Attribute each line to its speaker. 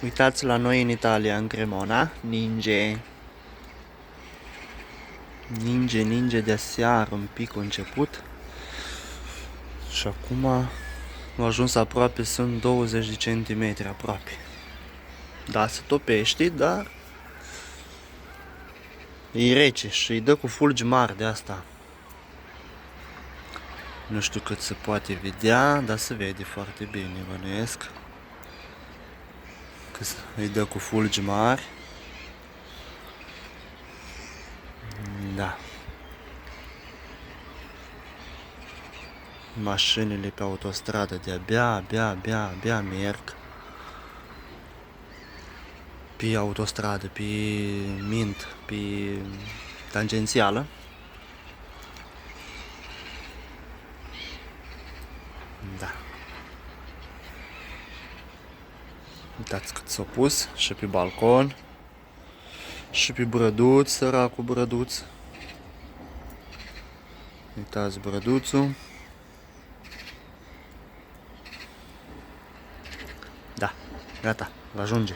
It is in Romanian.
Speaker 1: Uitați la noi în Italia, în Cremona, ninge. Ninge de aseară, un pic a început. Și acum au ajuns aproape, sunt 20 de centimetri aproape. Da, se topește, dar e rece și îi dă cu fulgi mari de asta. Nu știu cât se poate vedea, dar se vede foarte bine, bănuiesc. Că îi dă cu fulgi mari. Da. Mașinile pe autostradă de-abia merg. Pe autostradă, pe mint, pe tangențială. Da. Uitați cât s-a pus și pe balcon. Și pe brăduț, săracul brăduț. Uitați brăduțul. Da, gata, ajunge.